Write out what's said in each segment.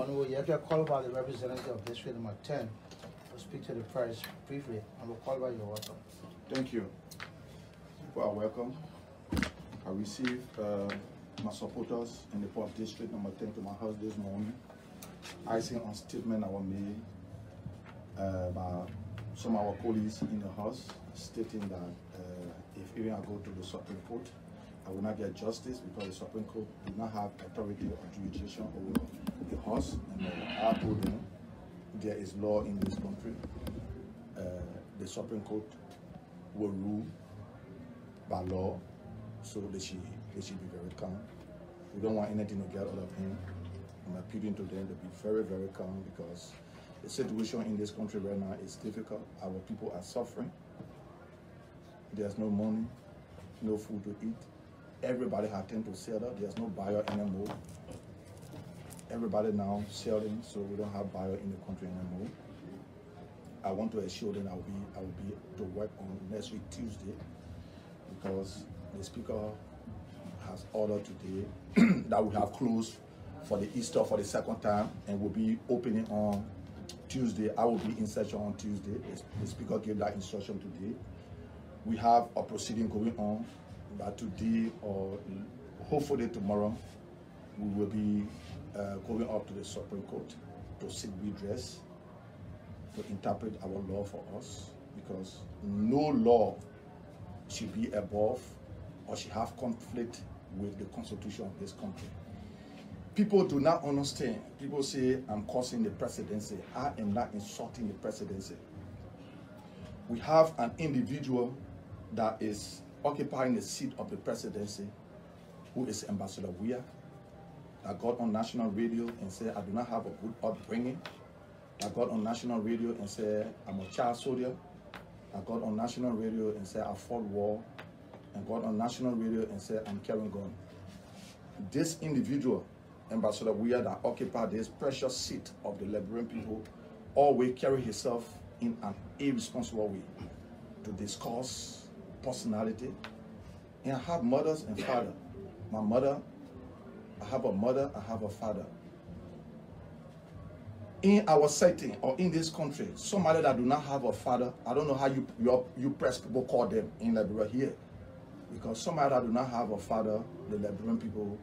Honorable Yekeh, call by the representative of District Number 10 to speak to the press briefly. I will call by your welcome. Thank you. People are welcome. I received my supporters in the Port District Number 10 to my house this morning. I see on statement I was made by some of our colleagues in the house stating that if even I go to the Supreme Court, I will not get justice because the Supreme Court do not have authority or jurisdiction over the house. And I told them there is law in this country. The Supreme Court will rule by law, so they should be very calm. We don't want anything to get out of him. I'm appealing to them to be very, very calm because the situation in this country right now is difficult. Our people are suffering. There's no money, no food to eat. Everybody has tend to sell up. There's no buyer anymore. Everybody now selling, so we don't have buyer in the country anymore. I want to assure them I will be to work on next week Tuesday because the speaker has ordered today that we have closed for the Easter for the second time and will be opening on Tuesday. I will be in session on Tuesday. The speaker gave that instruction today. We have a proceeding going on that today or hopefully tomorrow we will be going up to the Supreme Court to seek redress, to interpret our law for us, because no law should be above or should have conflict with the Constitution of this country. People do not understand. People say I'm causing the presidency. I am not insulting the presidency. We have an individual that is occupying the seat of the presidency, who is Ambassador Weah, that got on national radio and said, I do not have a good upbringing. I got on national radio and said, I'm a child soldier. I got on national radio and said, I fought war. And got on national radio and said, I'm carrying gun. This individual, Ambassador Weah, that occupied this precious seat of the Liberian people, always carry himself in an irresponsible way to discuss personality. And I have mothers and father. My mother, I have a mother, I have a father. In our setting or in this country, somebody that do not have a father, I don't know how you press people call them in Liberia here. Because somebody that do not have a father, the Liberian people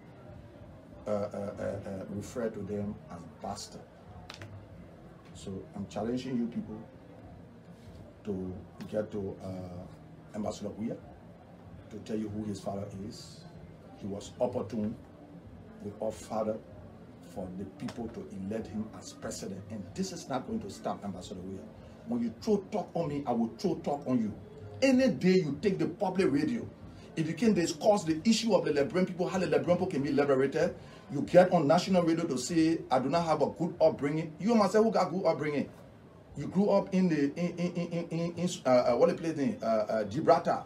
refer to them as bastard. So I'm challenging you people to get to Ambassador Weah to tell you who his father is. He was opportune with our father for the people to elect him as president. And this is not going to stop, Ambassador Weah. When you throw talk on me, I will throw talk on you. Any day you take the public radio, if you can discuss the issue of the Liberian people, how the Liberian people can be liberated, you get on national radio to say, I do not have a good upbringing. You myself who got good upbringing. You grew up in the what the place name? Gibraltar.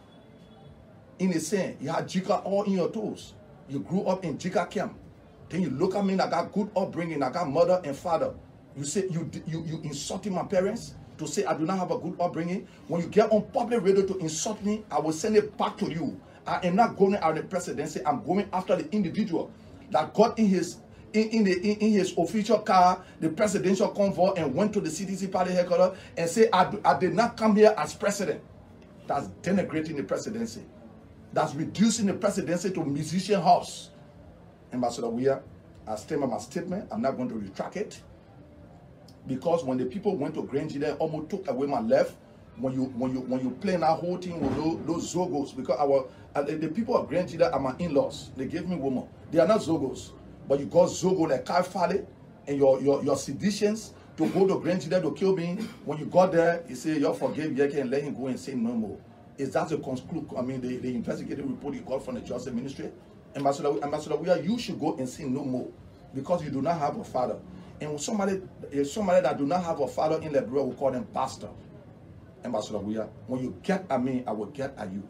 In the sand, you had Jika all in your toes. You grew up in Jika camp. Then you look at me, I got good upbringing, I got mother and father. You say you insulting my parents to say I do not have a good upbringing. When you get on public radio to insult me, I will send it back to you. I am not going after the presidency. I'm going after the individual that got in his official car, the presidential convoy, and went to the CDC party headquarters and say, I did not come here as president. That's denigrating the presidency. That's reducing the presidency to musician house. Ambassador Weah, I stand by my statement. I'm not going to retract it. Because when the people went to Grange, they almost took away my left. When you play that whole thing with those Zogos, because the people of Grand Jida are my in-laws. They gave me woman. They are not Zogos, but you got Zogo like Kai Fale and your seditions to go to Grand Jida to kill me. When you got there, you say you forgive Yekeh and let him go and say no more. Is that the conclude? I mean, the investigative report you got from the Justice Ministry? Ambassador Weah, you should go and say no more because you do not have a father. And somebody that do not have a father in Liberia, we call them pastor. Ambassador Weah, when you get at me, I will get at you.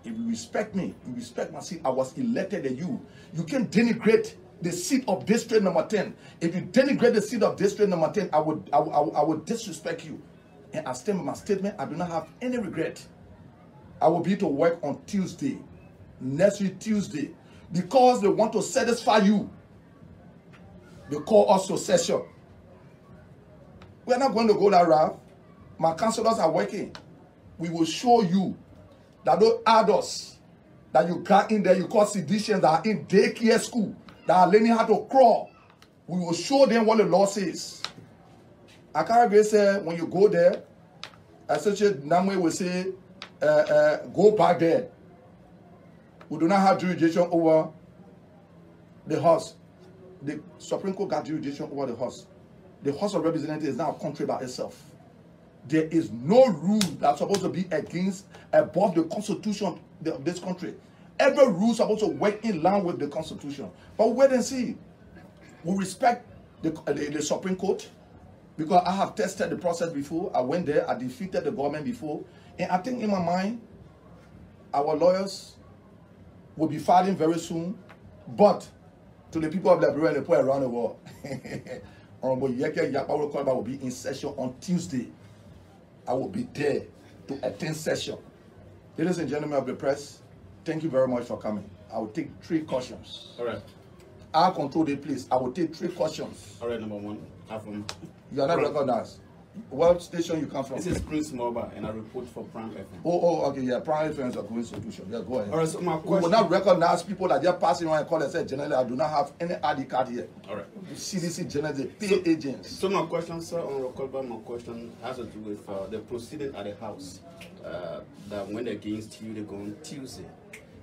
If you respect me, you respect my seat. I was elected at you. You can denigrate the seat of District Number 10. If you denigrate the seat of District Number 10, I would disrespect you. And I stand by my statement. I do not have any regret. I will be to work on Tuesday, next week Tuesday, because they want to satisfy you. They call us to session. We are not going to go that route. My counselors are working. We will show you that those adults that you got in there, you call seditious, that are in daycare school, that are learning how to crawl. We will show them what the law says. Akaragbe said, when you go there, Associate Namwe will say, go back there. We do not have jurisdiction over the horse. The Supreme Court got jurisdiction over the horse. The House of Representatives is now a country by itself. There is no rule that's supposed to be above the Constitution of this country. Every rule is supposed to work in line with the Constitution. But wait and see. We respect the Supreme Court because I have tested the process before. I went there. I defeated the government before. And I think in my mind, our lawyers will be fighting very soon. But to the people of Liberia and the poor around the world, Honorable Yekeh will be in session on Tuesday. I will be there to attend session. Ladies and gentlemen of the press, thank you very much for coming. I will take 3 cautions. All right. I'll control the place. I will take 3 cautions. All right, number 1. You are not recognized. What station you come from? This is Prince Mobile, and I report for Prime FM. Oh, okay, yeah. Prime FM is a good solution. Yeah, go ahead. All right, so my question... We will not recognize people that just passing around and call and say, generally, I do not have any ID card here. All right. CDC generally pay agents. So my question, sir, on Rokolba, my question has to do with the proceeding at the House that went against you, they go on Tuesday.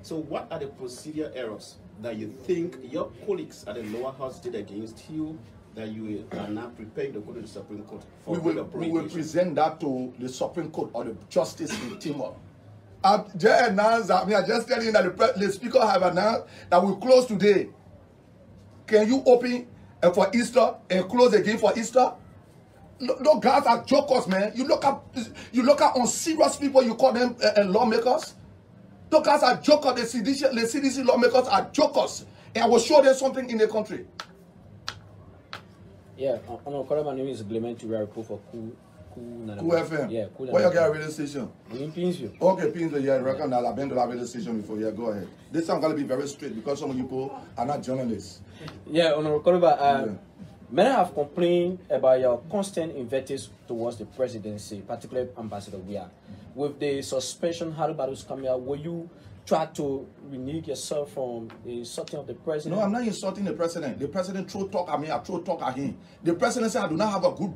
So what are the procedural errors that you think your colleagues at the lower house did against you that you are now preparing to go to the Supreme Court for? We will present that to the Supreme Court or the Justice in Timor. I just announced that, I just telling you that the Speaker have announced that we close today. Can you open for Easter and close again for Easter? Those guys are jokers, man. You look at unserious people, you call them lawmakers. Those guys are jokers. The CDC lawmakers are jokers. And I will show them something in the country. Yeah, my name is Clement. We are report for Cool FM. Yeah, Cool. Where you get a radio station? In Pinsville. Okay, Pinsville. Yeah, I reckon I've been to that radio station before. Yeah, go ahead. This time I'm going to be very straight because some of you people are not journalists. Yeah, many have complained about your constant invectives towards the presidency, particularly Ambassador Wia. With the suspension, Harry Barus coming out, will you try to renege yourself from the insulting of the president? No, I'm not insulting the president. The president throw talk at me, I throw talk at him. The president said I do not have a good,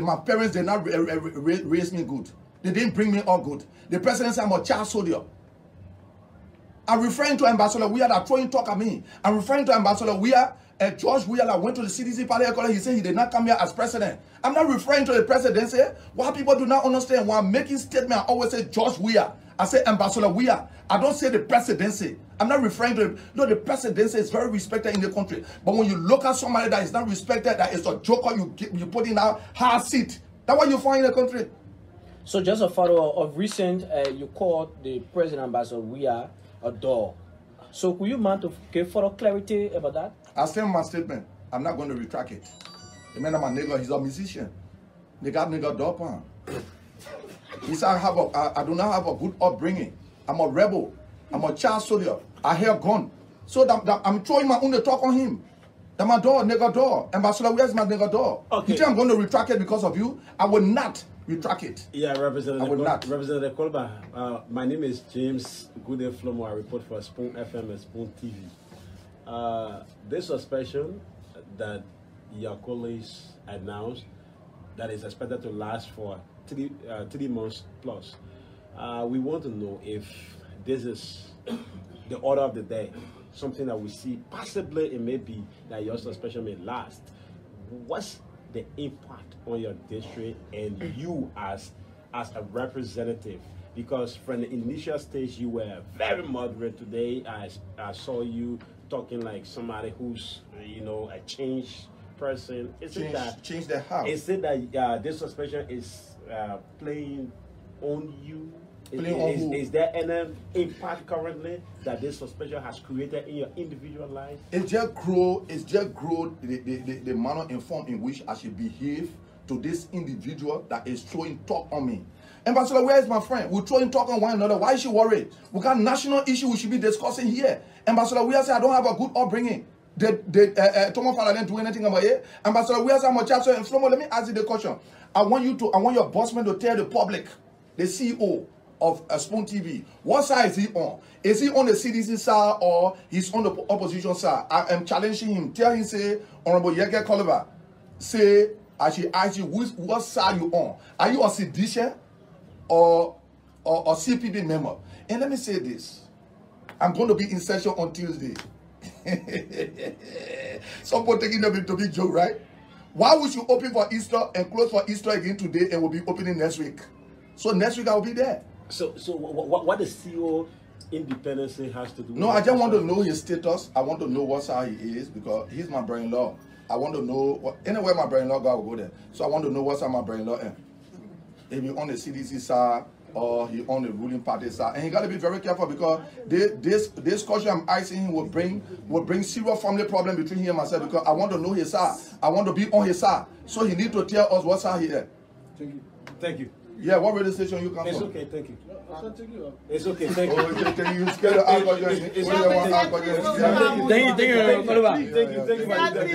my parents did not raise me good. They didn't bring me up good. The president said I'm a child soldier. I'm referring to Ambassador Wia that throwing talk at me. I'm referring to Ambassador Wia, George Wia that went to the CDC party. He said he did not come here as president. I'm not referring to the presidency. Why people do not understand, when I'm making statement, I always say George Wia. I say Ambassador Wia. I don't say the presidency. I'm not referring to the presidency is very respected in the country. But when you look at somebody that is not respected, that is a joker, you put in a hard seat. That's what you find in the country. So just a follow-up of recent, you called the president, Ambassador Wia, a dog. So could you mind to give further clarity about that? I stand my statement. I'm not going to retract it. The man, I'm a nigga, he's a musician. They got nigga dog on. He said, I do not have a good upbringing. I'm a rebel. I'm a child soldier. I hear gun. So that I'm throwing my own talk on him. That's my dog, nigga dog. Ambassador, where's my nigga dog? Okay. You think I'm going to retract it because of you? I will not retract it. Yeah, Representative. I will not. Representative Kolba, my name is James Goode Flomo. I report for Spoon FM and Spoon TV. This suspension that your colleagues announced that is expected to last for 3 months plus. We want to know if this is the order of the day, something that we see possibly it may be that your suspension may last. What's the impact on your district and you as a representative? Because from the initial stage you were very moderate. Today I saw you talking like somebody who's a changed person. Change the house. Is it that this suspension is playing on you? Is there any impact currently that this suspension has created in your individual life? It's just grow the manner and form in which I should behave to this individual that is throwing talk on me. Ambassador, where is my friend? We're throwing talk on one another. Why is she worried? We got national issue we should be discussing here. Ambassador, we say I don't have a good upbringing. Tomo Fala didn't do anything about it. Ambassador, where's our Chacho and Flomo? Let me ask you the question. I want your bossman to tell the public, the CEO of Spoon TV, what side is he on? Is he on the CDC side or he's on the opposition side? I am challenging him. Tell him, say, Honorable Yekeh Oliver, say, I should ask you, what side you on? Are you a sedition or CPB member? And let me say this. I'm going to be in session on Tuesday. Someone taking them to be joke, right? Why would you open for Easter and close for Easter again today and will be opening next week? So next week I will be there. So what the CEO independency has to do with No, I just want to know his status. I want to know what side he is because he's my brother-in-law. I want to know anywhere my brother-in-law go, I will go there. So I want to know what side my brother-in-law is. If he's on the CDC side or he on the ruling party side. And he got to be very careful because this question I'm asking him will bring serious family problem between him and myself because I want to know his side. I want to be on his side. So he need to tell us what side he is. Thank you. Thank you. Yeah, what radio station you come It's from? okay, thank you. It's okay, thank you. Oh, you scared of alcohol? Thank you.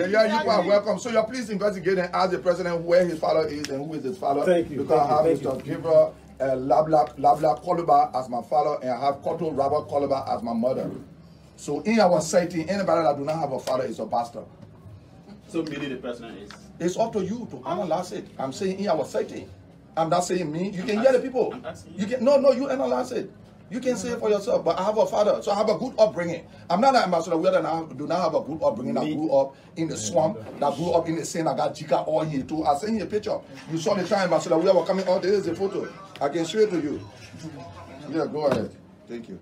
Yeah, you are welcome. So you please investigate and ask the president where his father is and who is his father. Thank you. Because I have Mr. Gabriel Labla Koluba as my father and I have Koto Robert Koluba as my mother. So in our society, anybody that do not have a father is a bastard. So meaning the president is? It's up to you to analyze it. I'm saying in our society. I'm not saying me. You can hear the people. You can you analyze it. You can say it for yourself. But I have a father, so I have a good upbringing. I'm not an ambassador where I do not have a good upbringing. I grew up in the swamp. That grew up in the sand. I got Jika all here too. I sent you a picture. You saw the time ambassador. We were coming out. There is a photo. I can show it to you. Yeah, go ahead. Thank you.